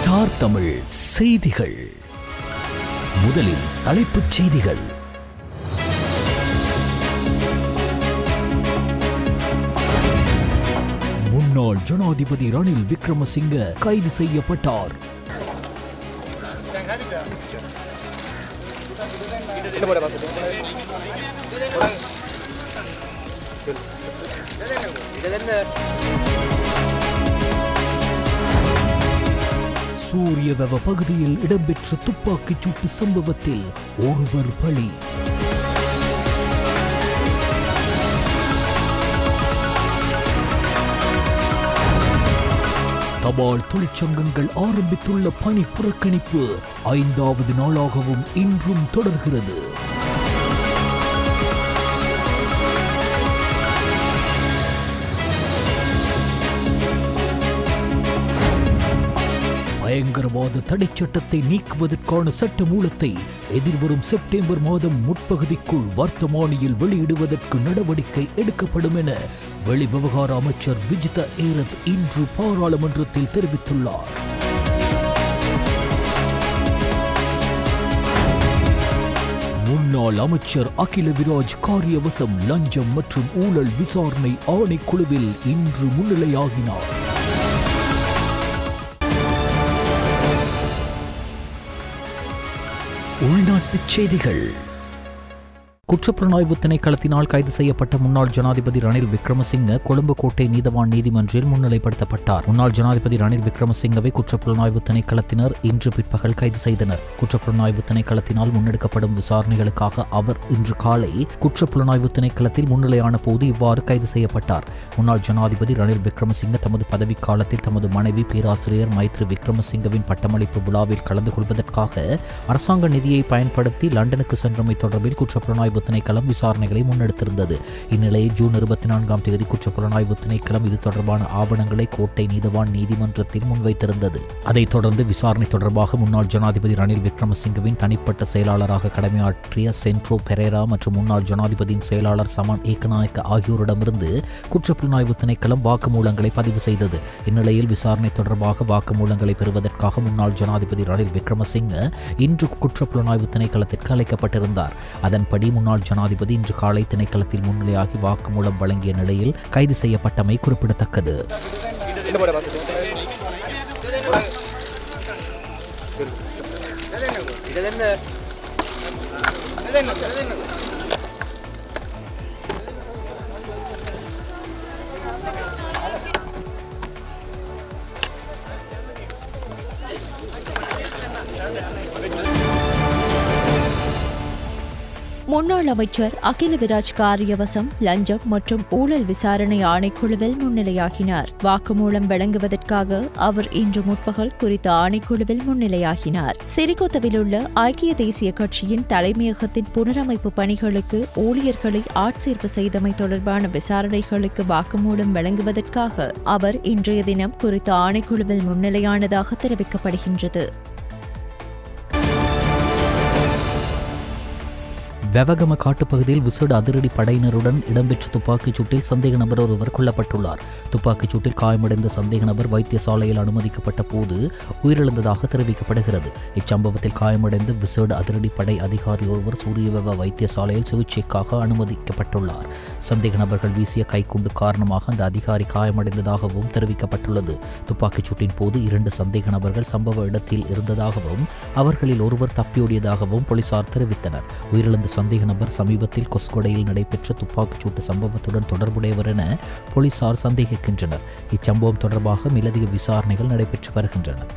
Star Tamil செய்திகள். முதலில் தலைப்புச் செய்திகள். முன்னாள் ஜனாதிபதி ரணில் விக்ரமசிங்க கைது செய்யப்பட்டார். சூரியவெவ பகுதியில் இடம்பெற்ற துப்பாக்கிச் சூட்டு சம்பவத்தில் ஒருவர் பலி. தபால் தொழிற்சங்கங்கள் ஆரம்பித்துள்ள பணி புறக்கணிப்பு 5வது நாளாகவும் இன்றும் தொடர்கிறது. பயங்கரவாத தடைச் சட்டத்தை நீக்குவதற்கான சட்ட மூலத்தை எதிர்வரும் செப்டம்பர் மாதம் முற்பகுதிக்குள் வர்த்தமானியில் வெளியிடுவதற்கு நடவடிக்கை எடுக்கப்படும் என வெளிவிவகார அமைச்சர் விஜித ஏரத் இன்று பாராளுமன்றத்தில் தெரிவித்துள்ளார். முன்னாள் அமைச்சர் அகில விராஜ் காரியவசம் லஞ்சம் மற்றும் ஊழல் விசாரணை ஆணைக்குழுவில் இன்று முன்னிலையாகினார். உள்நாட்டுச் செய்திகள். குற்றப்புலனாய்வு திணைக்களத்தினால் கைது செய்யப்பட்ட முன்னாள் ஜனாதிபதி ரணில் விக்ரமசிங்க கொழும்பு கோட்டை நீதவான் நீதிமன்றில் முன்னிலைப்படுத்தப்பட்டார். முன்னாள் ஜனாதிபதி ரணில் விக்ரமசிங்கவை குற்றப்புலனாய்வு திணைக்களத்தினர் இன்று பிற்பகல் கைது செய்தனர். குற்றப்புலனாய்வு திணைக்களத்தினால் முன்னெடுக்கப்படும் விசாரணைகளுக்காக அவர் இன்று காலை குற்றப்புலனாய்வு திணைக்களத்தில் முன்னிலையான போது இவ்வாறு கைது செய்யப்பட்டார். முன்னாள் ஜனாதிபதி ரணில் விக்ரமசிங்க தமது பதவி காலத்தில் தமது மனைவி பேராசிரியர் மைத்ரி விக்ரமசிங்கவின் பட்டமளிப்பு விழாவில் கலந்து கொள்வதற்காக அரசாங்க நிதியை பயன்படுத்தி லண்டனுக்கு சென்றமை தொடர்பில் குற்றப்புலனாய்வு திணைக்களம் விசாரணைகளை முன்னெடுத்திருந்தது. இந்நிலையில் ஜூன் 24ஆம் தேதி குற்றப்புலனாய்வு திணைக்களம் இது தொடர்பான ஆவணங்களை கோட்டை நீதவான் நீதிமன்றத்தில் முன்வைத்திருந்தது. அதைத் தொடர்ந்து விசாரணை தொடர்பாக முன்னாள் ஜனாதிபதி ரணில் விக்ரமசிங்கவின் தனிப்பட்ட செயலாளராக கடமையாற்றிய சென்ட்ரோ பெரேரா மற்றும் முன்னாள் ஜனாதிபதியின் செயலாளர் சமன் ஏகநாயக்க ஆகியோரிடமிருந்து குற்றப்புலனாய்வு திணைக்களம் வாக்குமூலங்களை பதிவு செய்தது. இந்நிலையில் விசாரணை தொடர்பாக வாக்குமூலங்களை பெறுவதற்காக முன்னாள் ஜனாதிபதி ரணில் விக்ரமசிங்க இன்று குற்றப்புலனாய்வு திணைக்களத்திற்கு அழைக்கப்பட்டிருந்தார். அதன்படி முன்னாள் ஜனாதிபதி இன்று காலை திணைக்களத்தில் முன்னிலையாகி வாக்குமூலம் வழங்கிய நிலையில் கைது செய்யப்பட்டமை குறிப்பிடத்தக்கது. முன்னாள் அமைச்சர் அகில விராஜ் காரியவசம் லஞ்சம் மற்றும் ஊழல் விசாரணை ஆணைக்குழுவில் முன்னிலையாகினார். வாக்குமூலம் வழங்குவதற்காக அவர் இன்று முற்பகல் குறித்த ஆணைக்குழுவில் முன்னிலையாகினார். சிறிகொத்தவில் உள்ள ஐக்கிய தேசிய கட்சியின் தலைமையகத்தின் புனரமைப்பு பணிகளுக்கு ஊழியர்களை ஆட்சேர்ப்பு செய்தமை தொடர்பான விசாரணைகளுக்கு வாக்குமூலம் வழங்குவதற்காக அவர் இன்றைய தினம் குறித்த ஆணைக்குழுவில் முன்னிலையானதாக தெரிவிக்கப்படுகின்றது. வெவகம காட்டுப்பகுதியில் விசேட அதிரடி படையினருடன் இடம்பெற்ற துப்பாக்கிச் சூட்டில் சந்தேக நபர் ஒருவர் கொல்லப்பட்டுள்ளார். துப்பாக்கிச் சூட்டில் காயமடைந்த சந்தேக நபர் வைத்தியசாலையில் அனுமதிக்கப்பட்ட போது உயிரிழந்ததாக தெரிவிக்கப்படுகிறது. இச்சம்பவத்தில் காயமடைந்த விசேட அதிரடி படை அதிகாரி ஒருவர் சூரியவெவ வைத்தியசாலையில் சிகிச்சைக்காக அனுமதிக்கப்பட்டுள்ளார். சந்தேக நபர்கள் வீசிய கைக்குண்டு காரணமாக அந்த அதிகாரி காயமடைந்ததாகவும் தெரிவிக்கப்பட்டுள்ளது. துப்பாக்கிச் சூட்டின் போது 2 சந்தேக நபர்கள் சம்பவ இடத்தில் இருந்ததாகவும் அவர்களில் ஒருவர் தப்பியோடியதாகவும் போலீசார் தெரிவித்தனர். உயிரிழந்த சந்தேக நபர் சமீபத்தில் கொஸ்கொடையில் நடைபெற்ற துப்பாக்கிச் சூட்டு சம்பவத்துடன் தொடர்புடையவர் என போலீசார் சந்தேகிக்கின்றனர். இச்சம்பவம் தொடர்பாக மேலதிக விசாரணைகள் நடைபெற்று வருகின்றன.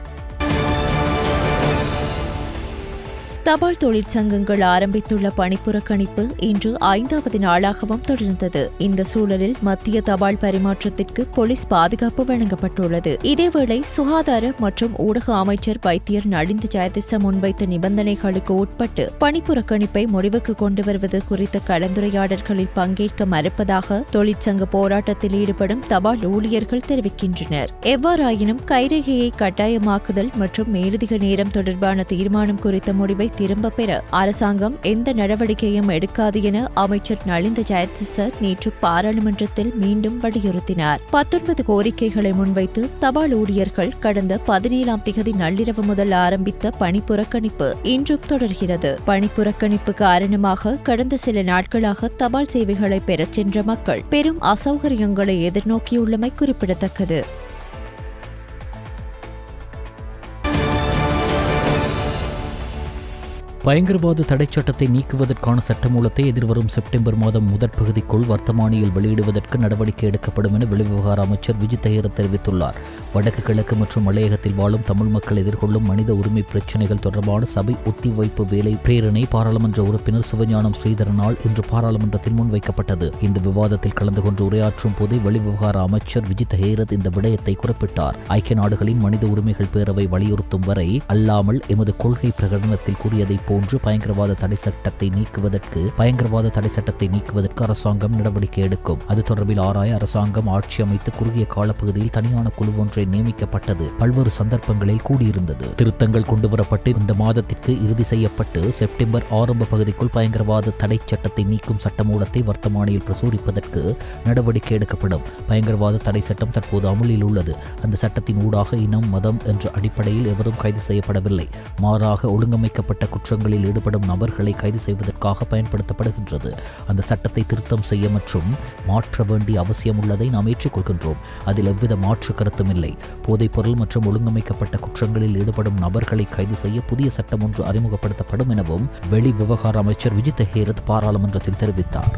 தபால் தொழிற்சங்கங்கள் ஆரம்பித்துள்ள பணிப்புறக்கணிப்பு இன்று 5வது நாளாகவும் தொடர்ந்தது. இந்த சூழலில் மத்திய தபால் பரிமாற்றத்திற்கு போலீஸ் பாதுகாப்பு வழங்கப்பட்டுள்ளது. இதேவேளை சுகாதார மற்றும் ஊடக அமைச்சர் வைத்தியர் நலிந்த ஜெயதிச முன்வைத்த நிபந்தனைகளுக்கு உட்பட்டு பணிப்புறக்கணிப்பை முடிவுக்கு கொண்டு வருவது குறித்த கலந்துரையாடல்களில் பங்கேற்க மறுப்பதாக தொழிற்சங்க போராட்டத்தில் ஈடுபடும் தபால் ஊழியர்கள் தெரிவிக்கின்றனர். எவ்வாறாயினும் கைரேகையை கட்டாயமாக்குதல் மற்றும் மேலதிக நேரம் தொடர்பான தீர்மானம் குறித்த முடிவை திரும்பப் பெற அரசாங்கம் எந்த நடவடிக்கையும் எடுக்காது என அமைச்சர் நலிந்த ஜெயதிச நேற்று பாராளுமன்றத்தில் மீண்டும் வலியுறுத்தினார். 19 கோரிக்கைகளை முன்வைத்து தபால் ஊழியர்கள் கடந்த 17ஆம் திகதி நள்ளிரவு முதல் ஆரம்பித்த பணி புறக்கணிப்பு இன்றும் தொடர்கிறது. பணி புறக்கணிப்பு காரணமாக கடந்த சில நாட்களாக தபால் சேவைகளை பெறச் சென்ற மக்கள் பெரும் அசௌகரியங்களை எதிர்நோக்கியுள்ளமை குறிப்பிடத்தக்கது. பயங்கரவாத தடைச் சட்டத்தை நீக்குவதற்கான சட்டமூலத்தை எதிர்வரும் செப்டம்பர் மாதம் முதற் பகுதிக்குள் வர்த்தமானியில் வெளியிடுவதற்கு நடவடிக்கை எடுக்கப்படும் என வெளிவிவகார அமைச்சர் விஜித் ஹேரத் தெரிவித்துள்ளார். வடக்கு கிழக்கு மற்றும் மலையகத்தில் வாழும் தமிழ் மக்கள் எதிர்கொள்ளும் மனித உரிமை பிரச்சினைகள் தொடர்பான சபை ஒத்திவைப்பு வேலை பிரேரணை பாராளுமன்ற உறுப்பினர் சிவஞானம் ஸ்ரீதரனால் இன்று பாராளுமன்றத்தில் முன்வைக்கப்பட்டது. இந்த விவாதத்தில் கலந்து கொண்டு உரையாற்றும் போதே வெளிவிவகார அமைச்சர் விஜித் ஹேரத் இந்த விடயத்தை குறிப்பிட்டார். ஐக்கிய நாடுகளின் மனித உரிமைகள் பேரவை வலியுறுத்தும் வரை அல்லாமல் எமது கொள்கை பிரகடனத்தில் கூறியதை போன்று பயங்கரவாத தடை சட்டத்தை நீக்குவதற்கு அரசாங்கம் நடவடிக்கை எடுக்கும். அது தொடர்பில் ஆராய அரசாங்கம் ஆட்சி அமைத்து குறுகிய காலப்பகுதியில் தனியான குழு ஒன்றை நியமிக்கப்பட்டது. பல்வேறு சந்தர்ப்பங்களில் கூடியிருந்தது. திருத்தங்கள் கொண்டுவரப்பட்டு இந்த மாதத்திற்கு இறுதி செய்யப்பட்டு செப்டம்பர் ஆரம்ப பகுதிக்குள் பயங்கரவாத தடை சட்டத்தை நீக்கும் சட்டமூலத்தை வர்த்தமானியில் பிரசுரிப்பதற்கு நடவடிக்கை எடுக்கப்படும். பயங்கரவாத தடை சட்டம் தற்போது அமுலில் உள்ளது. அந்த சட்டத்தின் ஊடாக இனம் மதம் என்ற அடிப்படையில் எவரும் கைது செய்யப்படவில்லை. மாறாக ஒழுங்கமைக்கப்பட்ட குற்றங்களில் ஈடுபடும் நபர்களை கைது செய்வதற்காக பயன்படுத்தப்படுகின்றது. அந்த சட்டத்தை திருத்தம் செய்ய மற்றும் மாற்ற வேண்டிய அவசியம் உள்ளதை நாம் ஏற்றுக்கொள்கின்றோம். அதில் எவ்வித மாற்று கருத்தும் இல்லை. போதைப்பொருள் மற்றும் ஒழுங்கமைக்கப்பட்ட குற்றங்களில் ஈடுபடும் நபர்களை கைது செய்ய புதிய சட்டம் ஒன்று அறிமுகப்படுத்தப்படும் எனவும் வெளி விவகார அமைச்சர் விஜித் ஹேரத் பாராளுமன்றத்தில் தெரிவித்தார்.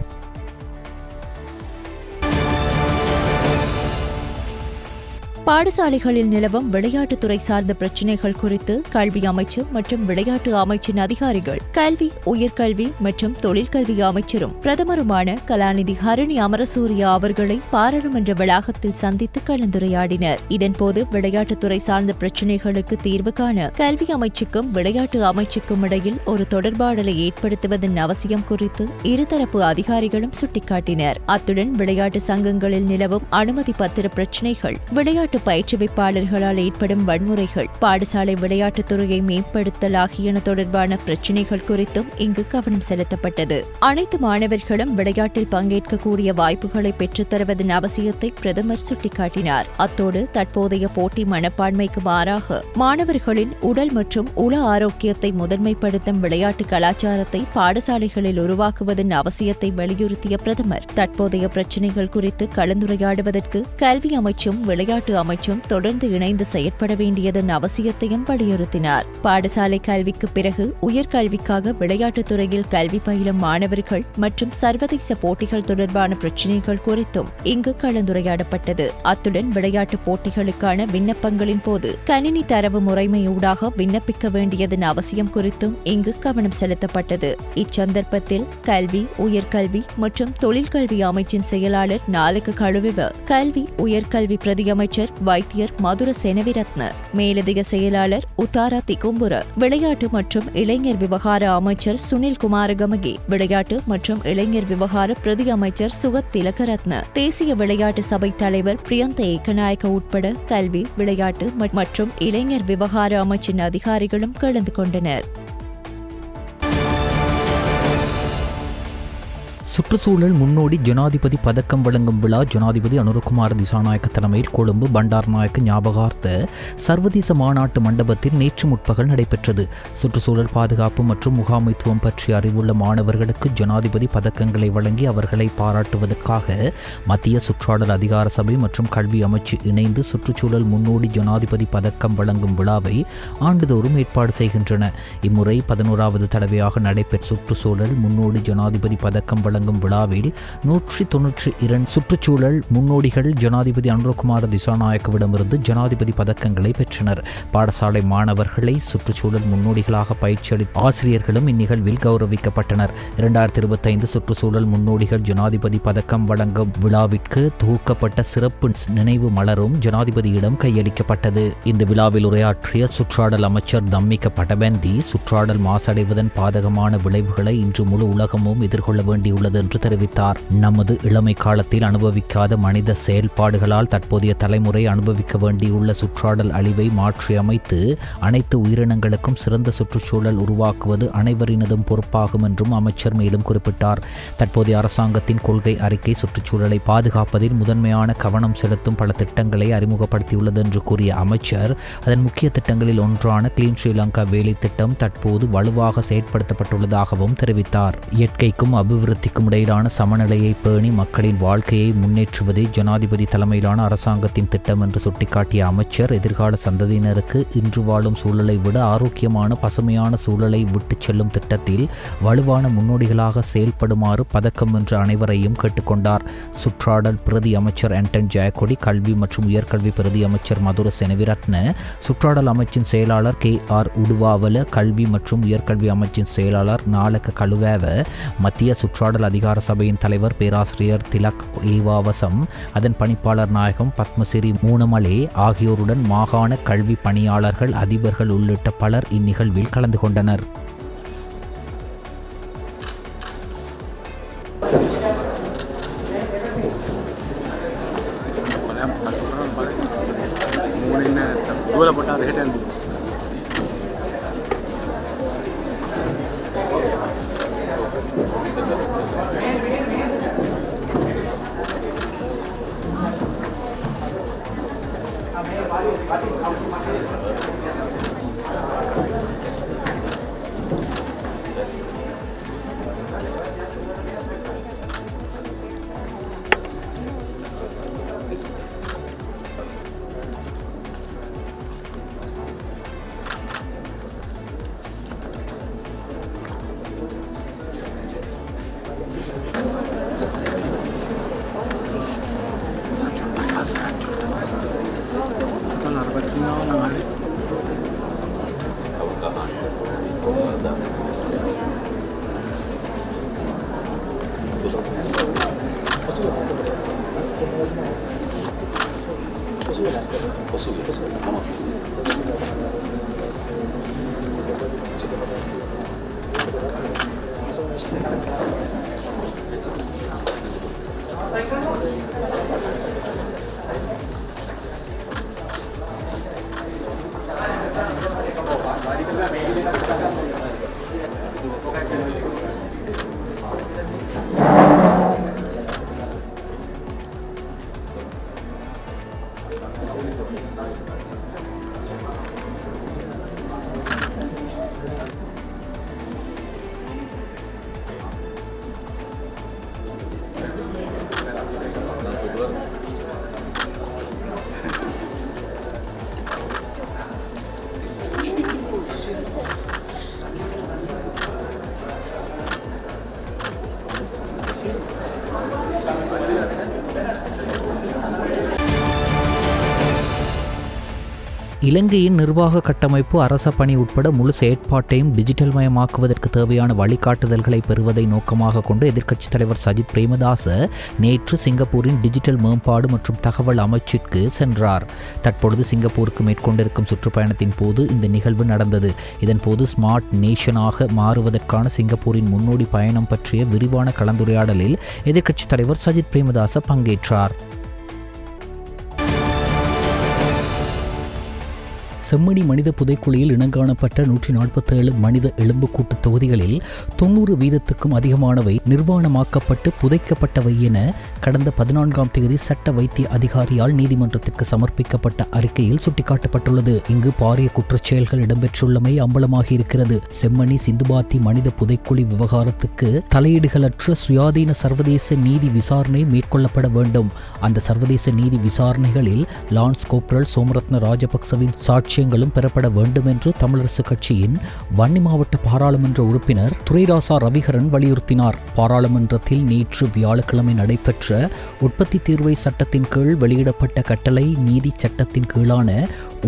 பாடசாலைகளில் நிலவும் விளையாட்டுத்துறை சார்ந்த பிரச்சினைகள் குறித்து கல்வி அமைச்சு மற்றும் விளையாட்டு அமைச்சின் அதிகாரிகள் கல்வி, உயர்கல்வி மற்றும் தொழிற்கல்வி அமைச்சரும் பிரதமருமான கலாநிதி ஹரணி அமரசூரியா அவர்களை பாராளுமன்ற வளாகத்தில் சந்தித்து கலந்துரையாடினர். இதன்போது விளையாட்டுத்துறை சார்ந்த பிரச்சினைகளுக்கு தீர்வு காண கல்வி அமைச்சுக்கும் விளையாட்டு அமைச்சுக்கும் இடையில் ஒரு தொடர்பாடலை ஏற்படுத்துவதன் அவசியம் குறித்து இருதரப்பு அதிகாரிகளும் சுட்டிக்காட்டினர். அத்துடன் விளையாட்டு சங்கங்களில் நிலவும் அனுமதி பத்திர பிரச்சினைகள், விளையாட்டு பயிற்றுவிப்பாளர்களால் ஏற்படும் வன்முறைகள், பாடசாலை விளையாட்டுத்துறையை மேம்படுத்தல் ஆகியன தொடர்பான பிரச்சினைகள் குறித்தும் இங்கு கவனம் செலுத்தப்பட்டது. அனைத்து மாணவர்களும் விளையாட்டில் பங்கேற்கக்கூடிய வாய்ப்புகளை பெற்றுத் தருவதன் அவசியத்தை பிரதமர் சுட்டிக்காட்டினார். அத்தோடு தற்போதைய போட்டி மனப்பான்மைக்கு மாறாக மாணவர்களின் உடல் மற்றும் உள ஆரோக்கியத்தை முதன்மைப்படுத்தும் விளையாட்டு கலாச்சாரத்தை பாடசாலைகளில் உருவாக்குவதன் அவசியத்தை வலியுறுத்திய பிரதமர் தற்போதைய பிரச்சினைகள் குறித்து கலந்துரையாடுவதற்கு கல்வி அமைச்சும் விளையாட்டு அமைச்சும் தொடர்ந்து இணைந்து செயற்பட வேண்டியதன் அவசியத்தையும் வலியுறுத்தினார். பாடசாலை கல்விக்கு பிறகு உயர்கல்விக்காக விளையாட்டுத் துறையில் கல்வி பயிலும் மாணவர்கள் மற்றும் சர்வதேச போட்டிகள் தொடர்பான பிரச்சினைகள் குறித்தும் இங்கு கலந்துரையாடப்பட்டது. அத்துடன் விளையாட்டு போட்டிகளுக்கான விண்ணப்பங்களின் போது கணினி தரவு முறைமையூடாக விண்ணப்பிக்க வேண்டியதன் அவசியம் குறித்தும் இங்கு கவனம் செலுத்தப்பட்டது. இச்சந்தர்ப்பத்தில் கல்வி, உயர்கல்வி மற்றும் தொழிற்கல்வி அமைச்சின் செயலாளர் நாலக கழுவிவ, கல்வி உயர்கல்வி பிரதி அமைச்சர் வைத்தியர் மதுர செனவிரத்ன, மேலதிக செயலாளர் உத்தாரா திகும்புர, விளையாட்டு மற்றும் இளைஞர் விவகார அமைச்சர் சுனில் குமாரகமகே, விளையாட்டு மற்றும் இளைஞர் விவகார பிரதி அமைச்சர் சுகத் திலகரத்ன, தேசிய விளையாட்டு சபை தலைவர் பிரியந்த ஏகநாயக்க உட்பட கல்வி, விளையாட்டு மற்றும் இளைஞர் விவகார அமைச்சின் அதிகாரிகளும் கலந்து கொண்டனர். சுற்றுச்சூழல் முன்னோடி ஜனாதிபதி பதக்கம் வழங்கும் விழா ஜனாதிபதி அனுரகுமார திசாநாயக்க தலைமையில் கொழும்பு பண்டாரநாயக்க ஞாபகார்த்த சர்வதேச மாநாட்டு மண்டபத்தில் நேற்று முற்பகல் நடைபெற்றது. சுற்றுச்சூழல் பாதுகாப்பு மற்றும் முகாமைத்துவம் பற்றி அறிவுள்ள மாணவர்களுக்கு ஜனாதிபதி பதக்கங்களை வழங்கி அவர்களை பாராட்டுவதற்காக மத்திய சுற்றாடல் அதிகார சபை மற்றும் கல்வி அமைச்சு இணைந்து சுற்றுச்சூழல் முன்னோடி ஜனாதிபதி பதக்கம் வழங்கும் விழாவை ஆண்டுதோறும் ஏற்பாடு செய்கின்றன. இம்முறை 11வது தடவையாக நடைபெற்ற சுற்றுச்சூழல் முன்னோடி ஜனாதிபதி பதக்கம் வழங்கும் விழாவில் 192 சுற்றுச்சூழல் முன்னோடிகள் ஜனாதிபதி அனுரகுமார திசாநாயக்கவிடமிருந்து ஜனாதிபதி பதக்கங்களை பெற்றனர். பாடசாலை மாணவர்களை சுற்றுச்சூழல் முன்னோடிகளாக பயிற்சி அளித்த ஆசிரியர்களும் இந்நிகழ்வில் கௌரவிக்கப்பட்டனர். 2025 சுற்றுச்சூழல் முன்னோடிகள் ஜனாதிபதி பதக்கம் வழங்கும் விழாவிற்கு தொகுக்கப்பட்ட சிறப்பு நினைவு மலரும் ஜனாதிபதியிடம் கையளிக்கப்பட்டது. இந்த விழாவில் உரையாற்றிய சுற்றாடல் அமைச்சர் தம்மிக படபந்தி, சுற்றாடல் மாசடைவதன் பாதகமான விளைவுகளை இன்று முழு உலகமும் எதிர்கொள்ள வேண்டியுள்ளது. உள்ளது என்று தெரிவித்தார். நமது இளமை காலத்தில் அனுபவிக்காத மனித செயல்பாடுகளால் தற்போதைய தலைமுறை அனுபவிக்க வேண்டியுள்ள சுற்றாடல் அழிவை மாற்றியமைத்து அனைத்து உயிரினங்களுக்கும் சிறந்த சுற்றுச்சூழல் உருவாக்குவது அனைவரினதும் பொறுப்பாகும் என்றும் அமைச்சர் மேலும் குறிப்பிட்டார். தற்போதைய அரசாங்கத்தின் கொள்கை அறிக்கை சுற்றுச்சூழலை பாதுகாப்பதில் முதன்மையான கவனம் செலுத்தும் பல திட்டங்களை அறிமுகப்படுத்தியுள்ளது என்று கூறிய அமைச்சர், அதன் முக்கிய திட்டங்களில் ஒன்றான கிளீன் ஸ்ரீலங்கா வேலை திட்டம் தற்போது வலுவாக செயற்படுத்தப்பட்டுள்ளதாகவும் தெரிவித்தார். இயற்கைக்கும் அபிவிருத்திக்கும் இடையிலான சமநிலையை பேணி மக்களின் வாழ்க்கையை முன்னேற்றுவதே ஜனாதிபதி தலைமையிலான அரசாங்கத்தின் திட்டம் என்று சுட்டிக்காட்டிய அமைச்சர், எதிர்கால சந்ததியினருக்கு இன்று வாழும் சூழலை விட ஆரோக்கியமான பசுமையான சூழலை விட்டுச் செல்லும் திட்டத்தில் வலுவான முன்னோடிகளாக செயல்படுமாறு பதக்கம் வென்ற அனைவரையும் கேட்டுக்கொண்டார். சுற்றாடல் பிரதி அமைச்சர் ஆண்டன் ஜெயக்கொடி, கல்வி மற்றும் உயர்கல்வி பிரதி அமைச்சர் மதுர செனவிரட்ன, சுற்றாடல் அமைச்சின் செயலாளர் KR உடுவாவல, கல்வி மற்றும் உயர்கல்வி அமைச்சின் செயலாளர் நாலக கழுவேவ, மத்திய சுற்றாடல் அதிகார சபையின் தலைவர் பேராசிரியர் திலக் ஏவாவசம், அதன் பணிப்பாளர் நாயகம் பத்மசிறி மூனமலே ஆகியோருடன் மாகாண கல்வி பணியாளர்கள், அதிபர்கள் உள்ளிட்ட பலர் இந்நிகழ்வில் கலந்து கொண்டனர். இலங்கையின் நிர்வாக கட்டமைப்பு, அரச பணி உட்பட முழு செயற்பாட்டையும் டிஜிட்டல் மயமாக்குவதற்கு தேவையான வழிகாட்டுதல்களை பெறுவதை நோக்கமாக கொண்டு எதிர்க்கட்சித் தலைவர் சஜித் பிரேமதாச நேற்று சிங்கப்பூரின் டிஜிட்டல் மேம்பாடு மற்றும் தகவல் அமைச்சிற்கு சென்றார். தற்பொழுது சிங்கப்பூருக்கு மேற்கொண்டிருக்கும் சுற்றுப்பயணத்தின் போது இந்த நிகழ்வு நடந்தது. இதன்போது ஸ்மார்ட் நேஷனாக மாறுவதற்கான சிங்கப்பூரின் முன்னோடி பயணம் பற்றிய விரிவான கலந்துரையாடலில் எதிர்க்கட்சித் தலைவர் சஜித் பிரேமதாச பங்கேற்றார். செம்மணி மனித புதைக்குழியில் இனங்காணப்பட்ட 147 மனித எலும்புக்கூட்டு தொகுதிகளில் 90% அதிகமானவை நிர்வாணமாக்கப்பட்டு புதைக்கப்பட்டவை என கடந்த 14ஆம் தேதி சட்ட வைத்திய அதிகாரியால் நீதிமன்றத்திற்கு சமர்ப்பிக்கப்பட்ட அறிக்கையில் சுட்டிக்காட்டப்பட்டுள்ளது. இங்கு பாரிய குற்றச்செயல்கள் இடம்பெற்றுள்ளமை அம்பலமாகி இருக்கிறது. செம்மணி சிந்துபாத்தி மனித புதைக்குழி விவகாரத்துக்கு தலையீடுகளற்ற சுயாதீன சர்வதேச நீதி விசாரணை மேற்கொள்ளப்பட வேண்டும். அந்த சர்வதேச நீதி விசாரணைகளில் லான்ஸ் கோப்ரல் சோமரத்ன ராஜபக்சவின் சாட்சியங்களும் பெறப்பட வேண்டும் என்று தமிழரசு கட்சியின் வன்னி மாவட்ட பாராளுமன்ற உறுப்பினர் துரைராசா ரவிகரன் வலியுறுத்தினார். பாராளுமன்றத்தில் நேற்று வியாழக்கிழமை நடைபெற்ற உற்பத்தி தீர்வை சட்டத்தின் கீழ் வெளியிடப்பட்ட கட்டளை நீதி சட்டத்தின் கீழான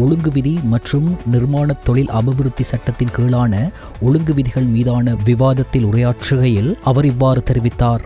ஒழுங்கு விதி மற்றும் நிர்மாண தொழில் அபிவிருத்தி சட்டத்தின் கீழான ஒழுங்கு விதிகள் மீதான விவாதத்தில் உரையாற்றுகையில் அவர் இவ்வாறு தெரிவித்தார்.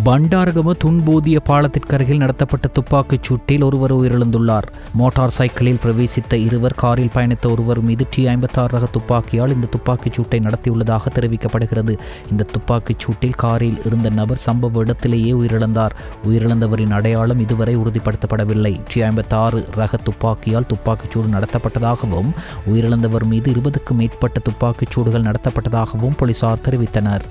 பண்டாரகம துன்போதிய பாலத்திற்கருகில் நடத்தப்பட்ட துப்பாக்கிச் சூட்டில் ஒருவர் உயிரிழந்துள்ளார். மோட்டார் சைக்கிளில் பிரவேசித்த இருவர் காரில் பயணித்த ஒருவர் மீது T56 ரக துப்பாக்கியால் இந்த துப்பாக்கிச் சூட்டை நடத்தியுள்ளதாக தெரிவிக்கப்படுகிறது. இந்த துப்பாக்கிச் சூட்டில் காரில் இருந்த நபர் சம்பவ இடத்திலேயே உயிரிழந்தார். உயிரிழந்தவரின் அடையாளம் இதுவரை உறுதிப்படுத்தப்படவில்லை. T56 ரக துப்பாக்கியால் துப்பாக்கிச் சூடு நடத்தப்பட்டதாகவும் உயிரிழந்தவர் மீது 20க்கும் மேற்பட்ட துப்பாக்கிச் சூடுகள் நடத்தப்பட்டதாகவும் போலீசார் தெரிவித்தனர்.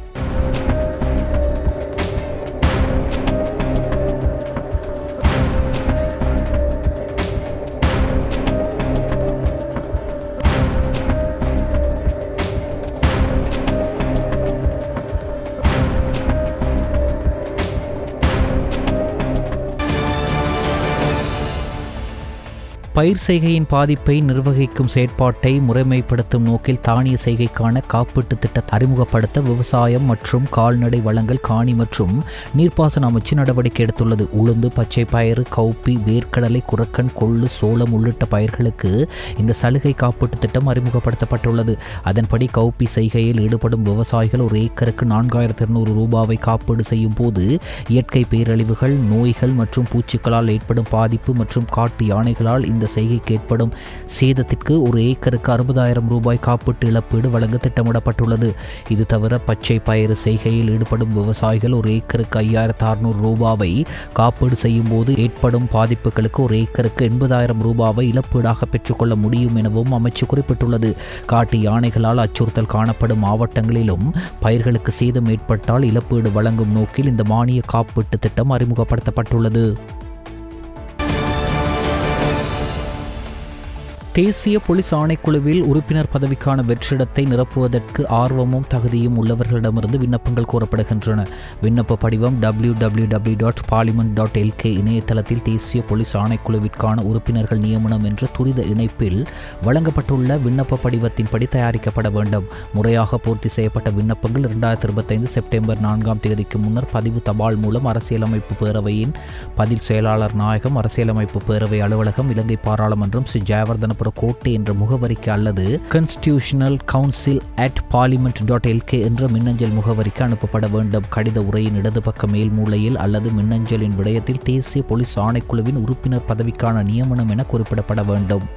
பயிர் செய்கையின் பாதிப்பை நிர்வகிக்கும் செயற்பாட்டை முறைமைப்படுத்தும் நோக்கில் தானிய செய்கைக்கான காப்பீட்டு திட்டத்தை அறிமுகப்படுத்த விவசாயம் மற்றும் கால்நடை வளங்கள் காணி மற்றும் நீர்ப்பாசன அமைச்சு நடவடிக்கை எடுத்துள்ளது. உளுந்து, பச்சை பயிறு, கவுப்பி, வேர்க்கடலை, குரக்கன், கொள்ளு, சோளம் உள்ளிட்ட பயிர்களுக்கு இந்த சலுகை காப்பீட்டு திட்டம் அறிமுகப்படுத்தப்பட்டுள்ளது. அதன்படி கவுப்பி செய்கையில் ஈடுபடும் விவசாயிகள் ஒரு ஏக்கருக்கு 4200 ரூபாவை காப்பீடு செய்யும் போது இயற்கை பேரழிவுகள், நோய்கள் மற்றும் பூச்சிகளால் ஏற்படும் பாதிப்பு மற்றும் காட்டு யானைகளால் இந்த செய்கைக்கு ஏற்படும் சேதத்திற்கு ஒரு ஏக்கருக்கு 60,000 ரூபாய் காப்பீட்டு இழப்பீடு வழங்க திட்டமிடப்பட்டுள்ளது. இது தவிர பச்சை பயிறு செய்கையில் ஈடுபடும் விவசாயிகள் ஒரு ஏக்கருக்கு 5,600 ரூபாவை காப்பீடு செய்யும் போது ஏற்படும் பாதிப்புகளுக்கு ஒரு ஏக்கருக்கு 80,000 ரூபாவை இழப்பீடாக பெற்றுக்கொள்ள முடியும் எனவும் அமைச்சு குறிப்பிட்டுள்ளது. காட்டு யானைகளால் அச்சுறுத்தல் காணப்படும் மாவட்டங்களிலும் பயிர்களுக்கு சேதம் ஏற்பட்டால் இழப்பீடு வழங்கும் நோக்கில் இந்த மானிய காப்பீட்டு திட்டம் அறிமுகப்படுத்தப்பட்டுள்ளது. தேசிய போலீஸ் ஆணைக்குழுவில் உறுப்பினர் பதவிக்கான வெற்றிடத்தை நிரப்புவதற்கு ஆர்வமும் தகுதியும் உள்ளவர்களிடமிருந்து விண்ணப்பங்கள் கோரப்படுகின்றன. விண்ணப்ப படிவம் www.parliament.lk இணையதளத்தில் தேசிய போலீஸ் ஆணைக்குழுவிற்கான உறுப்பினர்கள் நியமனம் என்ற துரித இணைப்பில் வழங்கப்பட்டுள்ள விண்ணப்ப படிவத்தின்படி தயாரிக்கப்பட வேண்டும். முறையாக பூர்த்தி செய்யப்பட்ட விண்ணப்பங்கள் 2025 செப்டம்பர் 4ஆம் தேதிக்கு முன்னர் பதிவு தபால் மூலம் அரசியலமைப்பு பேரவையின் பதில் செயலாளர் நாயகம், அரசியலமைப்பு பேரவை அலுவலகம், இலங்கை பாராளுமன்றம், ஸ்ரீ ஜெயவர்தன கோட்டை என்ற முகவரிக்கு அல்லது constitutionalcouncil@parliament.lk என்ற மின்னஞ்சல் முகவரிக்கு அனுப்பப்பட வேண்டும். கடித உரையின் இடது பக்க மேல் மூலையில் அல்லது மின்னஞ்சலின் விடயத்தில் தேசிய போலீஸ் ஆணைக்குழுவின் உறுப்பினர் பதவிக்கான நியமனம் என குறிப்பிடப்பட வேண்டும்.